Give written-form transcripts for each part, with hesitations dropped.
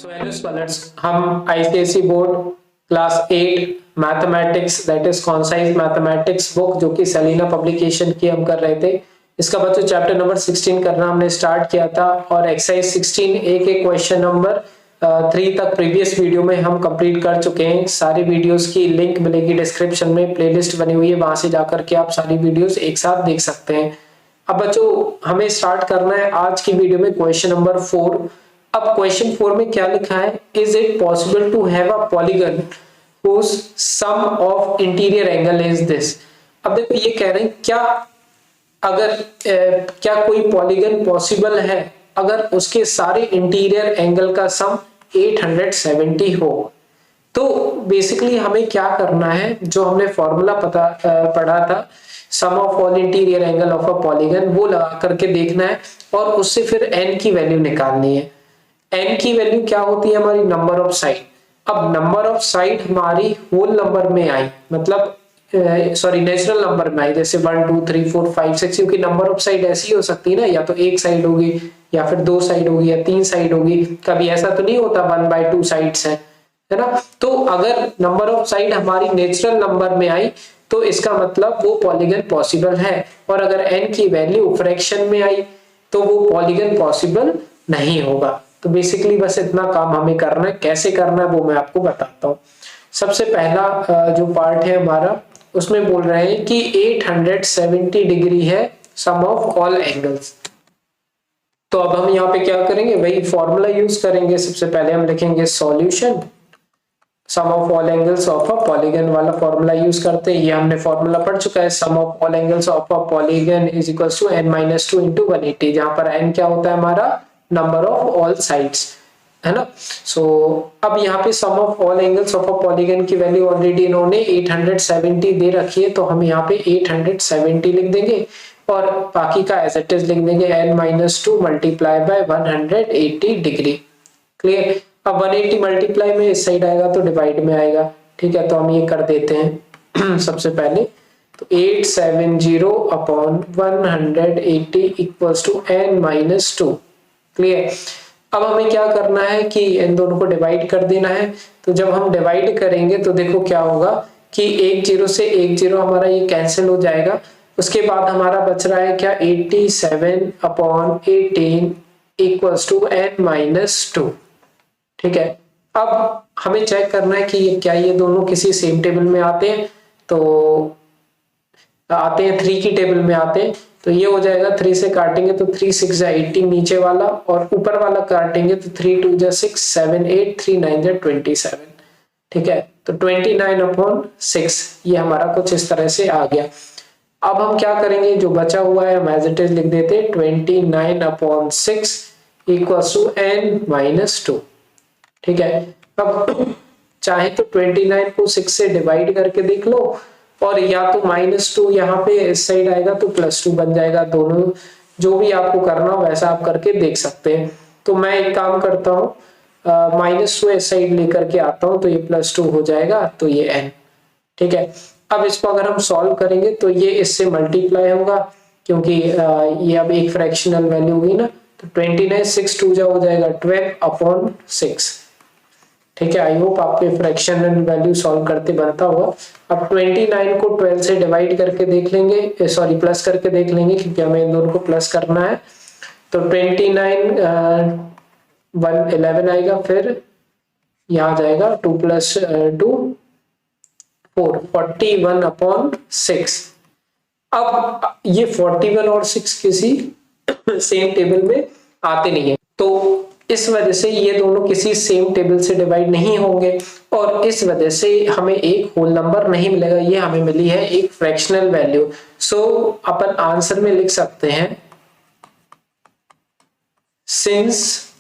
So hello scholars, हम ICSE board class 8 mathematics that is concise mathematics book जो कि Selina publication की हम कर रहे थे। इसका बच्चों चैप्टर नंबर 16 करना हमने स्टार्ट किया था और एक्सरसाइज 16 एक एक क्वेश्चन नंबर 3 तक प्रीवियस वीडियो में हम कंप्लीट कर चुके हैं। सारी वीडियोस की लिंक मिलेगी डिस्क्रिप्शन में, प्लेलिस्ट बनी हुई है, वहां से जाकर के आप सारी वीडियोस एक साथ देख सकते हैं। अब बच्चों हमें स्टार्ट करना है आज की वीडियो में क्वेश्चन नंबर 4। अब क्वेश्चन 4 में क्या लिखा है, is it possible to have a polygon whose sum of interior angle is this। अब देखो ये कह रहे हैं क्या कोई पॉलीगन पॉसिबल है अगर उसके सारे इंटीरियर एंगल का सम 870 हो। तो बेसिकली हमें क्या करना है, जो हमने फॉर्मूला पढ़ा था sum of all interior angle of a polygon, वो लगा करके देखना है और उससे फिर n की वैल्यू निकालनी है। n की वैल्यू क्या होती है हमारी, नंबर ऑफ साइड। अब नंबर ऑफ साइड हमारी होल नंबर में आई, मतलब सॉरी नेचुरल नंबर में आई, जैसे 1 2 3 4 5 6, क्योंकि नंबर ऑफ साइड ऐसी हो सकती है ना, या तो एक साइड होगी या फिर 2 साइड होगी या 3 साइड होगी। कभी ऐसा तो नहीं होता 1/2 साइड्स है ना। तो अगर नंबर ऑफ साइड हमारी नेचुरल नंबर में आई तो इसका मतलब वो पॉलीगन पॉसिबल है, और अगर n की वैल्यू फ्रैक्शन में आई तो वो पॉलीगन पॉसिबल नहीं होगा। तो बेसिकली बस इतना काम हमें करना है। कैसे करना है वो मैं आपको बताता हूँ। सबसे पहला जो पार्ट है हमारा, उसमें बोल रहे हैं कि 870 डिग्री है सम ऑफ ऑल एंगल्स। तो अब हम यहाँ पे क्या करेंगे, वही फॉर्मूला यूज करेंगे। सबसे पहले हम लिखेंगे solution sum of all angles of a polygon वाला फॉर्मूला यूज करते हैं। ये हमने फॉर्मूला पढ़ चुका है, sum of all angles of a polygon is equals to n-2 into 180, जहां पर n क्या होता है हमारा, नंबर ऑफ ऑल साइड्स, है ना। सो अब यहाँ पे sum of all angles of a polygon की वैल्यू ऑलरेडी इन्होंने 870 दे रखी है, तो हम यहाँ पे 870 लिख देंगे और बाकी का एज इट इज लिख देंगे n-2 multiply by 180 degree. Clear. अब 180 मल्टीप्लाई में इस साइड आएगा तो डिवाइड में आएगा, ठीक है। तो हम ये कर देते हैं सबसे पहले, तो 870 upon 180 equals to n-2। Clear. अब हमें क्या करना है कि इन दोनों को डिवाइड कर देना है। तो जब हम डिवाइड करेंगे तो देखो क्या होगा कि 1 0 से 1 0 हमारा ये कैंसिल हो जाएगा। उसके बाद हमारा बच रहा है क्या, 87 अपॉन 18 इक्वल्स टू n-2। ठीक है। अब हमें चेक करना है कि क्या ये दोनों किसी सेम टेबल में आते हैं, तो आते हैं 3 की टेबल में आते हैं। तो ये हो जाएगा 3 से काटेंगे तो 3 6 18 नीचे वाला, और ऊपर वाला काटेंगे तो 3 2 6 7 8 3 9 27। ठीक है। तो 29 अपॉन 6 ये हमारा कुछ इस तरह से आ गया। अब हम क्या करेंगे, जो बचा हुआ है हम एज इट इज लिख देते हैं 29 अपॉन 6 इक्वल्स टू n-2। ठीक है। अब चाहे तो 29 को 6 से डिवाइड करके देख लो, और या तो -2 यहाँ पे इस साइड आएगा तो +2 बन जाएगा। दोनों जो भी आपको करना हो वैसा आप करके देख सकते हैं। तो मैं एक काम करता हूँ, -2 इस साइड लेकर के आता हूँ तो ये +2 हो जाएगा, तो ये n। ठीक है। अब इसको अगर हम सॉल्व करेंगे तो ये इससे मल्टीप्लाई होगा, क्योंकि ये अब एक फ्रैक्शनल वैल्यू हुई ना। तो 29 6 2 जा हो जाएगा 12 अपॉन 6। ठीक है। आई होप आपके फ्रैक्शनल वैल्यू सॉल्व करते बनता होगा। अब 29 को 12 से डिवाइड करके देख लेंगे, सॉरी प्लस करके देख लेंगे, क्योंकि हमें इन दोनों को प्लस करना है। तो 29 11 आएगा, फिर यहाँ जाएगा 2 + 2 4 41 अपॉन 6। अब ये 41 और 6 किसी सेम टेबल में आते नहीं है, तो इस वजह से ये दोनों किसी सेम टेबल से डिवाइड नहीं होंगे, और इस वजह से हमें एक होल नंबर नहीं मिलेगा। ये हमें मिली है एक फ्रैक्शनल वैल्यू। सो अपन आंसर में लिख सकते हैं, since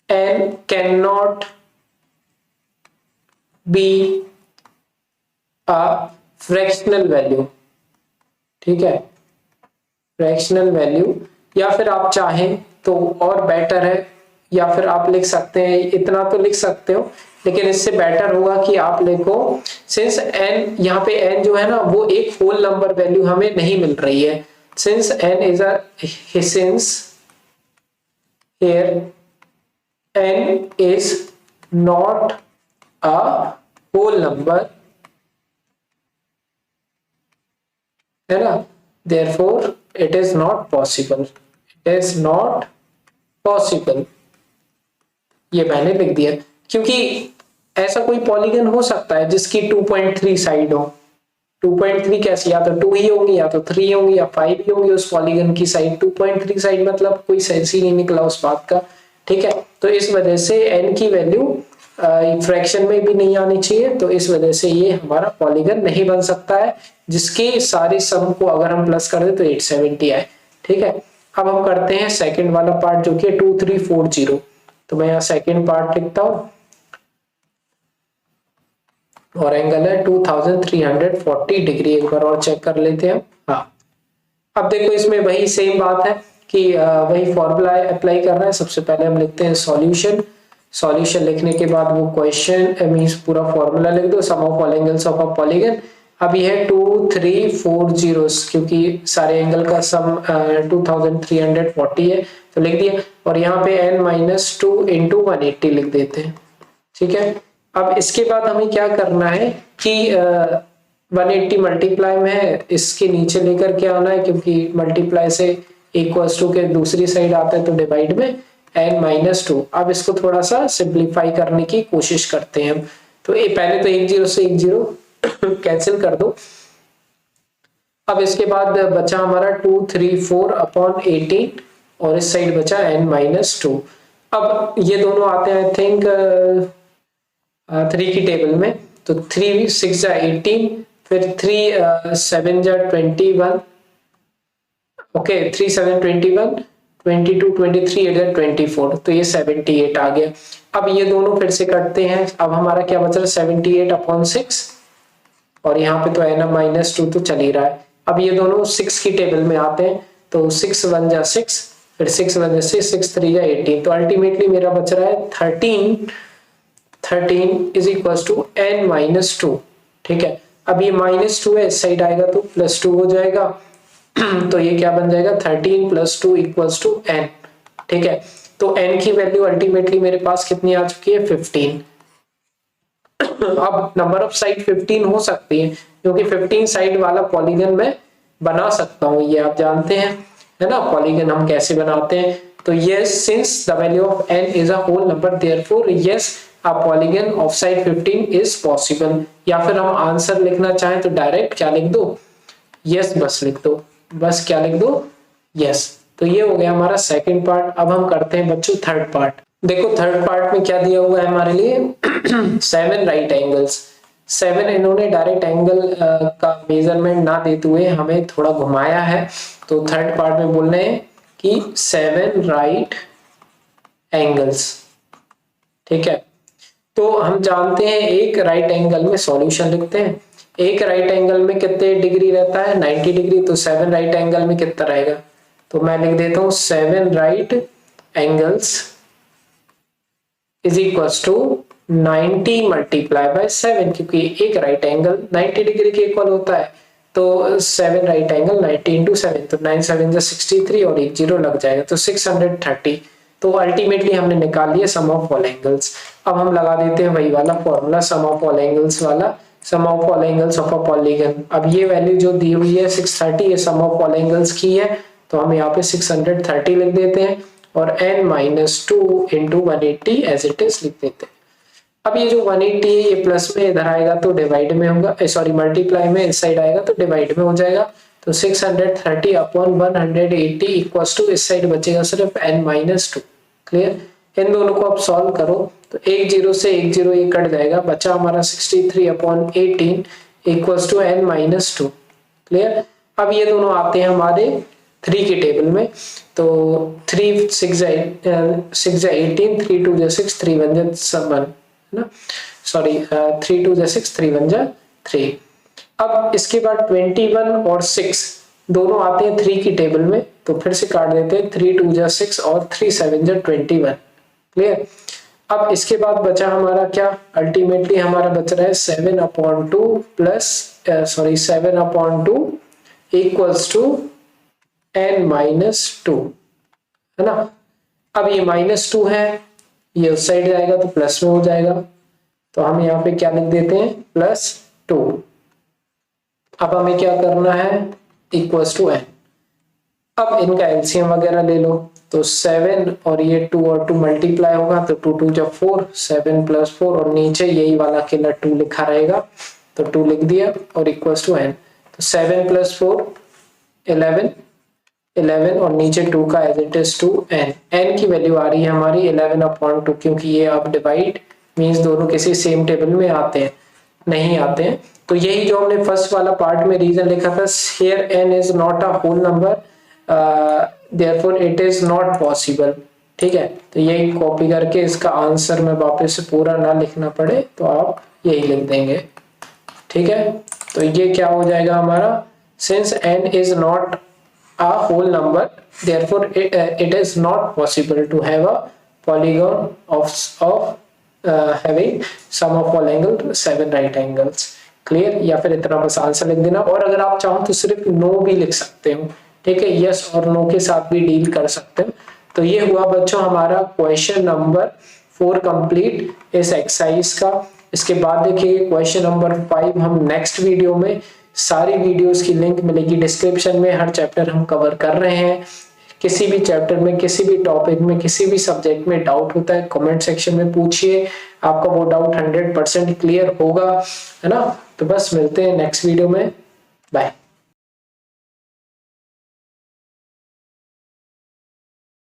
n can not be a fractional value. ठीक है, फ्रैक्शनल वैल्यू, या फिर आप चाहें तो और बेटर है, या फिर आप लिख सकते हैं, इतना तो लिख सकते हो, लेकिन इससे बेटर होगा कि आप लिखो सिंस n, यहाँ पे n जो है ना वो एक होल नंबर वैल्यू हमें नहीं मिल रही है। Since n is a, since here n is not a whole number, है ना, therefore it is not possible, it is not possible, ये मैंने लिख दिया। क्योंकि ऐसा कोई पॉलीगन हो सकता है जिसकी 2.3 साइड हो, 2.3 कैसे, या तो 2 ही होंगी या तो 3 होंगी या 5 ही होंगी उस पॉलीगन की साइड। 2.3 साइड मतलब कोई सेंस ही नहीं निकला उस बात का, ठीक है। तो इस वजह से n की वैल्यू फ्रैक्शन में भी नहीं आनी चाहिए, तो इस वजह से ये हमारा पॉलीगन नहीं बन सकता है जिसके सारे सम को अगर हम प्लस कर दे तो 870 आए, ठीक है। अब हम करते हैं सेकंड वाला पार्ट जो कि 2340, तो मैं यहाँ सेकंड पार्ट लिखता हूँ और एंगल है 2340 डिग्री। एक बार और चेक कर लेते हैं। हाँ, अब देखो इसमें वही सेम बात है कि वही फॉर्मूला अप्लाई करना है। सबसे पहले हम लिखते हैं सॉल्यूशन, सॉल्यूशन लिखने के बाद वो क्वेश्चन मींस पूरा फॉर्मूला लिख दो, sum of all angles of a polygon. अब ये है 2340 क्योंकि सारे एंगल का सम 2340 है तो लिख दिया, और यहाँ पे n-2 इंटू 180 लिख देते हैं, ठीक है। अब इसके बाद हमें क्या करना है कि 180 मल्टीप्लाई में है, इसके नीचे लेकर के आना है क्योंकि मल्टीप्लाई से इक्वल्स टू के दूसरी साइड आता है तो डिवाइड में n-2। अब इसको थोड़ा सा सिंप्लीफाई करने की कोशिश करते हैं हम। तो ये पहले तो 10 से 10 कैंसिल कर दो। अब इसके बाद बचा हमारा 234/18 और इस साइड बचा n-2। अब ये दोनों आते हैं आई थिंक 3 की टेबल में, तो 3 6 जा 18, फिर 3 7 जा 21, ओके 3 7 21, 22 23 8 जा 24, तो ये 78 आ गया। अब ये दोनों फिर से करते हैं। अब हमारा क्या बच रहा है 78/6, और यहाँ पे तो n-2 तो चल ही रहा है। अब ये दोनों 6 की टेबल में आते हैं, तो 6 1 जा 6, फिर 6 1 जा 6, 6 3 जा 18, तो अल्टीमेटली मेरा बच रहा है 13 इज इक्वल टू n-2, ठीक है। अब ये -2 है, इस साइड आएगा तो +2 हो जाएगा, तो ये क्या बन जाएगा 13 + 2 इक्वल्स टू n, ठीक है। तो n की वैल्यू अल्टीमेटली मेरे पास कितनी आ चुकी है 15। अब नंबर ऑफ साइड 15 हो सकती है क्योंकि 15 साइड वाला पॉलीगन मैं बना सकता हूँ, ये आप जानते हैं, है ना, पॉलीगन हम कैसे बनाते हैं। तो yes, since the value of n is a whole number, therefore yes a polygon of side 15 is possible. या फिर हम आंसर लिखना चाहें तो डायरेक्ट क्या लिख दो, यस बस लिख दो, बस क्या लिख दो, यस। तो ये हो गया हमारा सेकंड पार्ट। अब हम करते हैं बच्चों थर्ड पार्ट। देखो थर्ड पार्ट में क्या दिया हुआ है हमारे लिए 7 राइट एंगल्स। 7 इन्होंने डायरेक्ट एंगल का मेजरमेंट ना देते हुए हमें थोड़ा घुमाया है, तो थर्ड पार्ट में बोल रहे हैं कि 7 राइट एंगल्स, ठीक है। तो हम जानते हैं एक राइट एंगल में सॉल्यूशन लिखते हैं, एक राइट एंगल में कितने डिग्री रहता है 90 डिग्री, तो 7 राइट एंगल में कितना रहेगा, तो मैं लिख देता हूं 7 right angles is equals to 90 multiply by 7, क्योंकि एक राइट एंगल 90 डिग्री के इक्वल होता है, तो 7 राइट एंगल 90 इंटू 7, तो 9 7 जा 63 और एक 0 लग जाएगा, तो 630। तो अल्टीमेटली हमने निकाल लिया सम ऑफ ऑल एंगल्स। अब हम लगा देते हैं वही वाला formula sum of all angles वाला, sum of all angles of a polygon. अब ये वैल्यू जो दी हुई है 630, ये सम ऑफ ऑल एंगल्स की है, तो हम यहाँ पे 630 लिख देते हैं और n-2 into 180 as it is लिख देते हैं। अब ये जो 180 है ये प्लस में इधर आएगा तो डिवाइड में होगा, सॉरी मल्टीप्लाई में इस साइड आएगा तो डिवाइड में हो जाएगा, तो 630/180 इक्वल्स टू इस साइड बचेगा सिर्फ n-2। क्लियर, इन दोनों को आप सॉल्व करो तो 1 0 से 1 0 ये कट जाएगा, बचा हमारा 63/18 इक्वल्स टू n-2। क्लियर, अब ये दोनों आते हैं हमारे 3 की टेबल में, तो 3 6 जा 18, 3 2 जा 6, 3 1 जा 7, है ना, सॉरी 3 2 जा 6, 3 1 जा 3। अब इसके बाद 21 और 6 दोनों आते हैं 3 की टेबल में, तो फिर से काट देते हैं, 3 2 जा 6 और 3 7 जा 21। क्लियर, अब इसके बाद बचा हमारा क्या, अल्टीमेटली हमारा बच रहा है 7/2 plus sorry 7/2 equals to n-2, है ना। अब ये -2 है, ये उस साइड जाएगा तो प्लस में हो जाएगा, तो हम यहाँ पे क्या लिख देते हैं +2। अब हमें क्या करना है इक्वल्स टू n। अब इनका एलसीएम वगैरह ले लो, तो 7 और ये 2 और 2 मल्टीप्लाई होगा तो 2 2 जब 4, 7 + 4 और नीचे यही वाला अकेला 2 लिखा रहेगा तो 2 लिख दिया और इक्वल्स टू n। तो 7 + 4 11, 11 और नीचे 2 का as it is two n की वैल्यू आ रही है हमारी 11/2, क्योंकि ये अब डिवाइड मींस दोनों किसी सेम टेबल में आते हैं नहीं आते हैं। तो यही जो हमने फर्स्ट वाला पार्ट में रीजन लिखा था, here n is not a whole number, therefore it is not possible। ठीक है, तो यही कॉपी करके इसका आंसर में वापस से पूरा ना लिखना पड़े तो आप यही लिख देंगे। ठीक है, तो ये क्या हो जाएगा हमारा, since n is not a whole number therefore it is not possible to have a polygon of having sum of all angles 7 right angles। Clear, या फिर इतना बस आंसर लिख देना, और अगर आप चाहो तो सिर्फ नो भी लिख सकते हो। ठीक है, यस और नो के साथ भी डील कर सकते हो। तो ये हुआ बच्चों हमारा क्वेश्चन नंबर 4 कंप्लीट इस एक्सरसाइज का। इसके बाद देखिए क्वेश्चन नंबर 5 हम नेक्स्ट वीडियो में, सारी वीडियोस की लिंक मिलेगी डिस्क्रिप्शन में, हर चैप्टर हम कवर कर रहे हैं। किसी भी चैप्टर में, किसी भी टॉपिक में, किसी भी सब्जेक्ट में डाउट होता है कमेंट सेक्शन में पूछिए, आपका वो डाउट 100% क्लियर होगा, है ना। तो बस मिलते हैं नेक्स्ट वीडियो में, बाय।